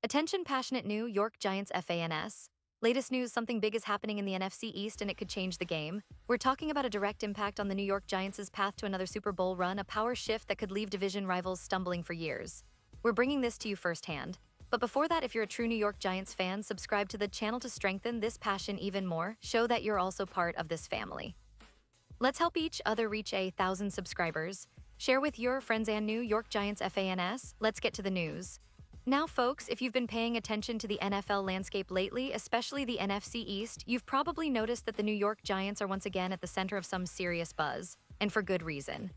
Attention passionate New York Giants fans. Latest news, something big is happening in the NFC East and it could change the game. We're talking about a direct impact on the New York Giants' path to another Super Bowl run, a power shift that could leave division rivals stumbling for years. We're bringing this to you firsthand. But before that, if you're a true New York Giants fan, subscribe to the channel to strengthen this passion even more. Show that you're also part of this family. Let's help each other reach 1,000 subscribers. Share with your friends and New York Giants fans. Let's get to the news. Now, folks, if you've been paying attention to the NFL landscape lately, especially the NFC East, you've probably noticed that the New York Giants are once again at the center of some serious buzz, and for good reason.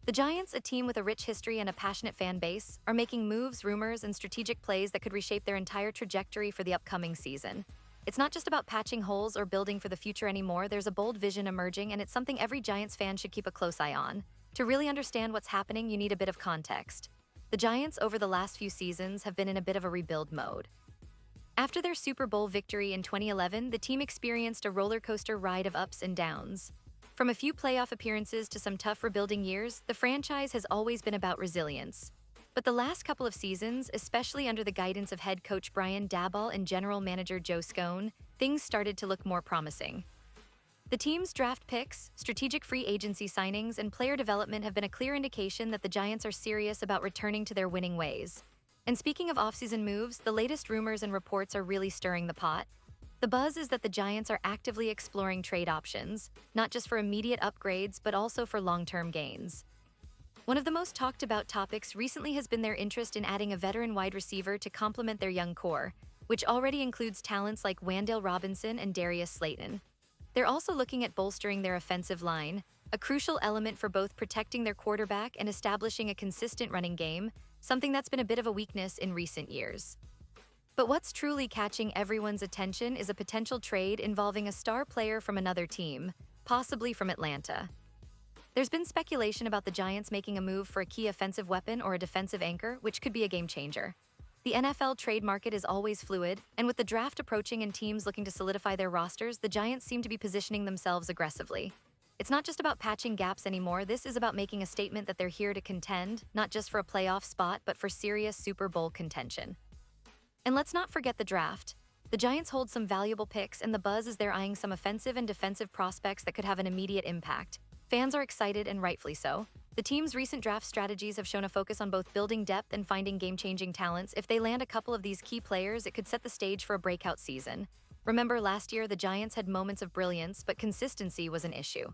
The Giants, a team with a rich history and a passionate fan base, are making moves, rumors, and strategic plays that could reshape their entire trajectory for the upcoming season. It's not just about patching holes or building for the future anymore. There's a bold vision emerging, and it's something every Giants fan should keep a close eye on. To really understand what's happening, you need a bit of context. The Giants, over the last few seasons, have been in a bit of a rebuild mode. After their Super Bowl victory in 2011, the team experienced a roller coaster ride of ups and downs. From a few playoff appearances to some tough rebuilding years, the franchise has always been about resilience. But the last couple of seasons, especially under the guidance of head coach Brian Daboll and general manager Joe Scone, things started to look more promising. The team's draft picks, strategic free agency signings, and player development have been a clear indication that the Giants are serious about returning to their winning ways. And speaking of offseason moves, the latest rumors and reports are really stirring the pot. The buzz is that the Giants are actively exploring trade options, not just for immediate upgrades, but also for long-term gains. One of the most talked about topics recently has been their interest in adding a veteran wide receiver to complement their young core, which already includes talents like Wan'Dale Robinson and Darius Slayton. They're also looking at bolstering their offensive line, a crucial element for both protecting their quarterback and establishing a consistent running game, something that's been a bit of a weakness in recent years. But what's truly catching everyone's attention is a potential trade involving a star player from another team, possibly from Atlanta. There's been speculation about the Giants making a move for a key offensive weapon or a defensive anchor, which could be a game changer. The NFL trade market is always fluid, and with the draft approaching and teams looking to solidify their rosters, the Giants seem to be positioning themselves aggressively. It's not just about patching gaps anymore. This is about making a statement that they're here to contend, not just for a playoff spot, but for serious Super Bowl contention. And let's not forget the draft. The Giants hold some valuable picks, and the buzz is they're eyeing some offensive and defensive prospects that could have an immediate impact. Fans are excited, and rightfully so. The team's recent draft strategies have shown a focus on both building depth and finding game-changing talents. If they land a couple of these key players, it could set the stage for a breakout season. Remember, last year, the Giants had moments of brilliance, but consistency was an issue.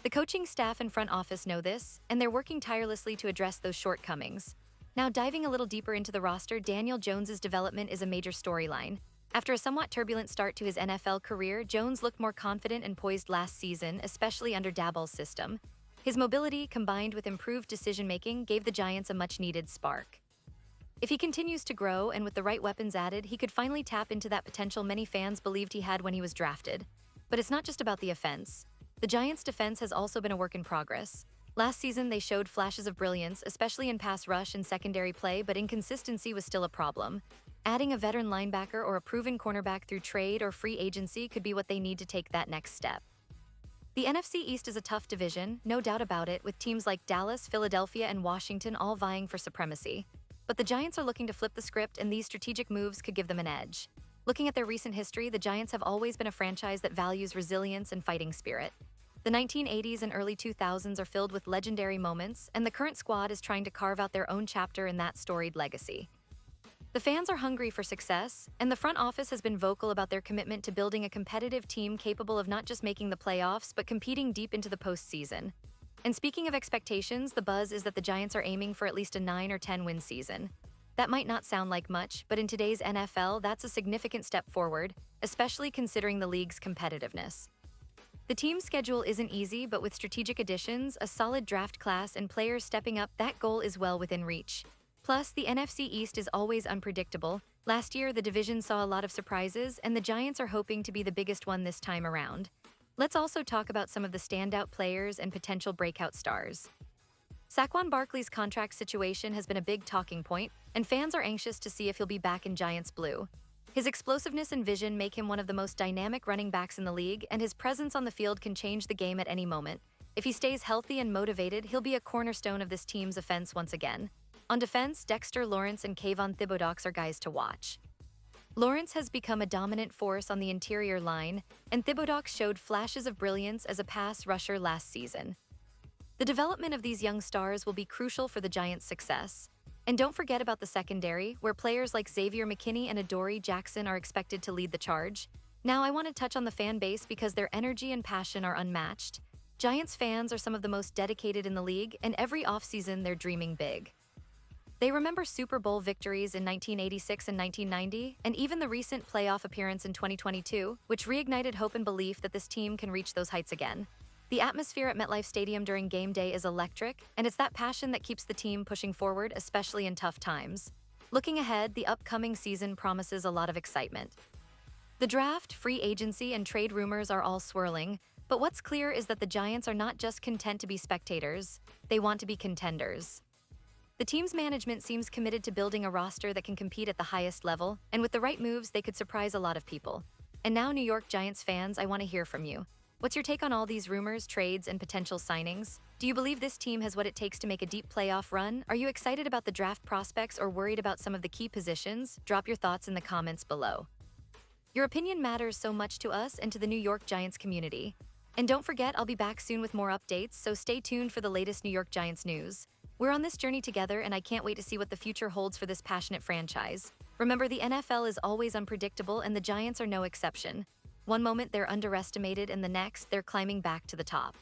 The coaching staff and front office know this, and they're working tirelessly to address those shortcomings. Now, diving a little deeper into the roster, Daniel Jones's development is a major storyline. After a somewhat turbulent start to his NFL career, Jones looked more confident and poised last season, especially under Daboll's system. His mobility, combined with improved decision-making, gave the Giants a much-needed spark. If he continues to grow and with the right weapons added, he could finally tap into that potential many fans believed he had when he was drafted. But it's not just about the offense. The Giants' defense has also been a work in progress. Last season, they showed flashes of brilliance, especially in pass rush and secondary play, but inconsistency was still a problem. Adding a veteran linebacker or a proven cornerback through trade or free agency could be what they need to take that next step. The NFC East is a tough division, no doubt about it, with teams like Dallas, Philadelphia, and Washington all vying for supremacy. But the Giants are looking to flip the script, and these strategic moves could give them an edge. Looking at their recent history, the Giants have always been a franchise that values resilience and fighting spirit. The 1980s and early 2000s are filled with legendary moments, and the current squad is trying to carve out their own chapter in that storied legacy. The fans are hungry for success, and the front office has been vocal about their commitment to building a competitive team capable of not just making the playoffs, but competing deep into the postseason. And speaking of expectations, the buzz is that the Giants are aiming for at least a 9 or 10 win season. That might not sound like much, but in today's NFL, that's a significant step forward, especially considering the league's competitiveness. The team's schedule isn't easy, but with strategic additions, a solid draft class, and players stepping up, that goal is well within reach. Plus, the NFC East is always unpredictable. Last year, the division saw a lot of surprises, and the Giants are hoping to be the biggest one this time around. Let's also talk about some of the standout players and potential breakout stars. Saquon Barkley's contract situation has been a big talking point, and fans are anxious to see if he'll be back in Giants blue. His explosiveness and vision make him one of the most dynamic running backs in the league, and his presence on the field can change the game at any moment. If he stays healthy and motivated, he'll be a cornerstone of this team's offense once again. On defense, Dexter Lawrence and Kayvon Thibodeaux are guys to watch. Lawrence has become a dominant force on the interior line, and Thibodeaux showed flashes of brilliance as a pass rusher last season. The development of these young stars will be crucial for the Giants' success. And don't forget about the secondary, where players like Xavier McKinney and Adoree Jackson are expected to lead the charge. Now, I want to touch on the fan base because their energy and passion are unmatched. Giants fans are some of the most dedicated in the league, and every offseason they're dreaming big. They remember Super Bowl victories in 1986 and 1990, and even the recent playoff appearance in 2022, which reignited hope and belief that this team can reach those heights again. The atmosphere at MetLife Stadium during game day is electric, and it's that passion that keeps the team pushing forward, especially in tough times. Looking ahead, the upcoming season promises a lot of excitement. The draft, free agency, and trade rumors are all swirling, but what's clear is that the Giants are not just content to be spectators, they want to be contenders. The team's management seems committed to building a roster that can compete at the highest level, and with the right moves, they could surprise a lot of people. And now, New York Giants fans, I want to hear from you. What's your take on all these rumors, trades, and potential signings? Do you believe this team has what it takes to make a deep playoff run? Are you excited about the draft prospects or worried about some of the key positions? Drop your thoughts in the comments below. Your opinion matters so much to us and to the New York Giants community. And don't forget, I'll be back soon with more updates, so stay tuned for the latest New York Giants news. We're on this journey together, and I can't wait to see what the future holds for this passionate franchise. Remember, the NFL is always unpredictable, and the Giants are no exception. One moment they're underestimated, and the next, they're climbing back to the top.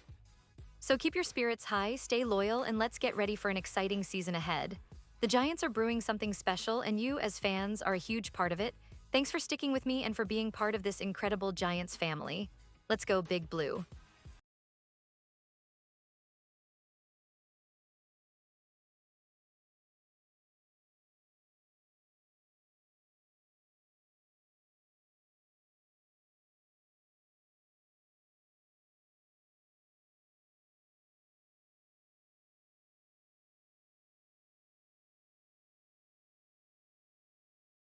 So keep your spirits high, stay loyal, and let's get ready for an exciting season ahead. The Giants are brewing something special, and you, as fans, are a huge part of it. Thanks for sticking with me and for being part of this incredible Giants family. Let's go Big Blue.